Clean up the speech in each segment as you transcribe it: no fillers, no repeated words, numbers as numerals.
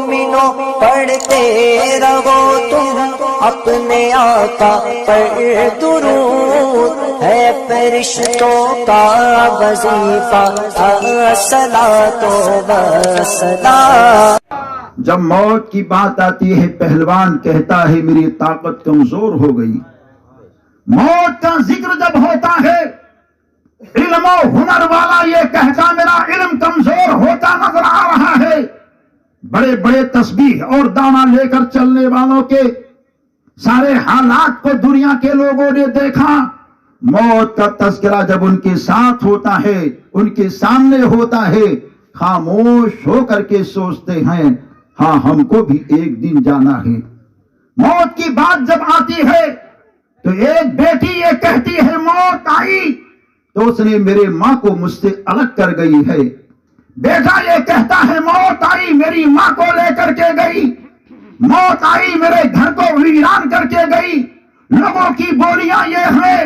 مومنوں پڑھتے رہو تم اپنے آقا پر درود، ہے فرشتوں کا وظیفہ الصلاۃ والسلام۔ جب موت کی بات آتی ہے پہلوان کہتا ہے میری طاقت کمزور ہو گئی۔ موت کا ذکر جب ہوتا ہے علم و ہنر والا یہ کہتا میرا علم کمزور ہوتا نظر آ رہا ہے۔ بڑے بڑے تسبیح اور دانا لے کر چلنے والوں کے سارے حالات کو دنیا کے لوگوں نے دیکھا، موت کا تذکرہ جب ان کے ساتھ ہوتا ہے، ان کے سامنے ہوتا ہے، خاموش ہو کر کے سوچتے ہیں ہاں ہم کو بھی ایک دن جانا ہے۔ موت کی بات جب آتی ہے تو ایک بیٹی یہ کہتی ہے موت آئی تو اس نے میرے ماں کو مجھ سے الگ کر گئی ہے۔ بیٹا یہ کہتا ہے موت آئی میری ماں کو لے کر کے گئی، موت آئی میرے گھر کو ویران کر کے گئی۔ لوگوں کی بولیاں یہ ہیں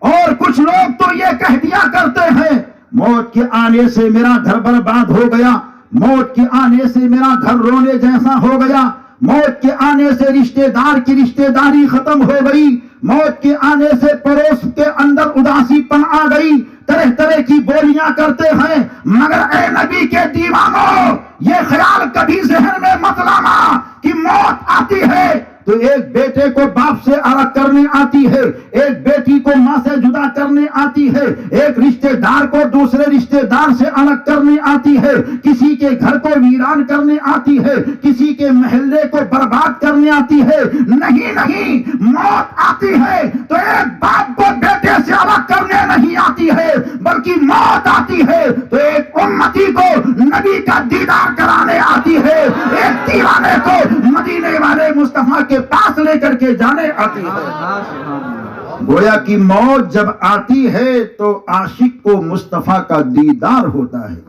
اور کچھ لوگ تو یہ کہہ دیا کرتے ہیں موت کے آنے سے میرا گھر برباد ہو گیا، موت کے آنے سے میرا گھر رونے جیسا ہو گیا، موت کے آنے سے رشتہ دار کی رشتہ داری ختم ہو گئی، موت کے آنے سے پڑوس کے اندر اداسی پن آ گئی۔ طرح طرح کی بولیاں کرتے ہیں، مگر اے نبی کے دیوانوں یہ خیال کبھی ذہن میں مت لانا کہ موت آتی ہے تو ایک بیٹے کو باپ سے الگ کرنے آتی ہے، ایک بیٹی کو ماں سے جدا کرنے آتی ہے، ایک رشتہ دار کو دوسرے رشتہ دار سے الگ کرنے آتی ہے، کسی کے گھر کو ویران کرنے آتی ہے، کسی کے محلے کو برباد کرنے آتی ہے۔ نہیں نہیں، موت آتی ہے تو ایک باپ کو بیٹے سے الگ کرنے نہیں آتی ہے، بلکہ موت آتی ہے تو ایک امتی کو نبی کا دیدار کرانے آتی ہے، ایک دیوانے کو مدینے والے مصطفیٰ کے پاس لے کر کے جانے آتی ہے۔ گویا کہ موت جب آتی ہے تو عاشق کو مصطفیٰ کا دیدار ہوتا ہے۔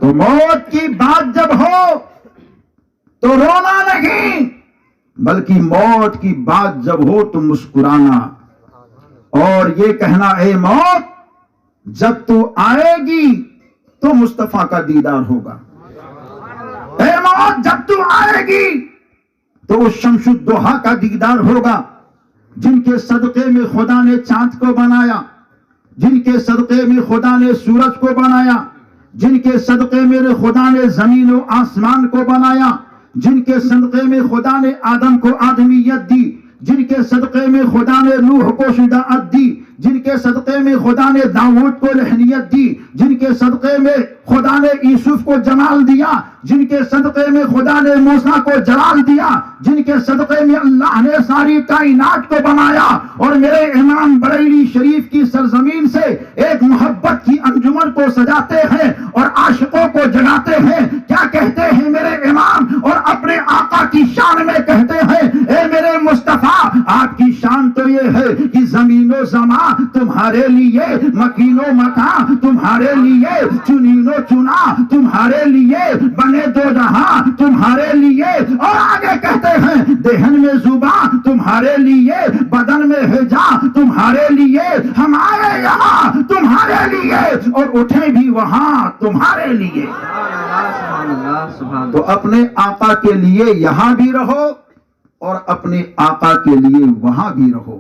تو موت کی بات جب ہو تو رونا نہیں، بلکہ موت کی بات جب ہو تو مسکرانا اور یہ کہنا اے موت جب تو آئے گی تو مصطفیٰ کا دیدار ہوگا، اے موت جب تو آئے گی تو اس شمس الضحیٰ کا دیدار ہوگا جن کے صدقے میں خدا نے چاند کو بنایا، جن کے صدقے میں خدا نے سورج کو بنایا، جن کے صدقے میں خدا نے زمین و آسمان کو بنایا، جن کے صدقے میں خدا نے آدم کو آدمیت دی، جن کے صدقے میں خدا نے نوح کو شجاعت دی، جن کے صدقے میں خدا نے داؤد کو لحنیت دی، جن کے صدقے میں خدا نے یوسف کو جمال دیا، جن کے صدقے میں خدا نے موسیٰ کو جلال دیا، جن کے صدقے میں اللہ نے ساری کائنات کو بنایا، اور میرے امام بریلی شریف کی سرزمین سے ایک محبت کی انجمن کو سجاتے ہیں اور عاشقوں کو جگاتے ہیں۔ کیا کہتے ہیں میرے امام اور اپنے آقا کی شان میں کہتے ہیں اے میرے مصطفیٰ آپ کی شان تو یہ ہے کہ زمین و زمان تمہارے لیے، مکین و مکان تمہارے لیے، چنین و چنا تمہارے لیے، بنے دو جہاں تمہارے لیے، اور آگے کہتے ہیں دہن میں زبان تمہارے لیے، بدن میں حجا تمہارے لیے، ہم آئے یہاں تمہارے لیے اور اٹھے بھی وہاں تمہارے لیے۔ تو اپنے آقا کے لیے یہاں بھی رہو اور اپنے آقا کے لیے وہاں بھی رہو۔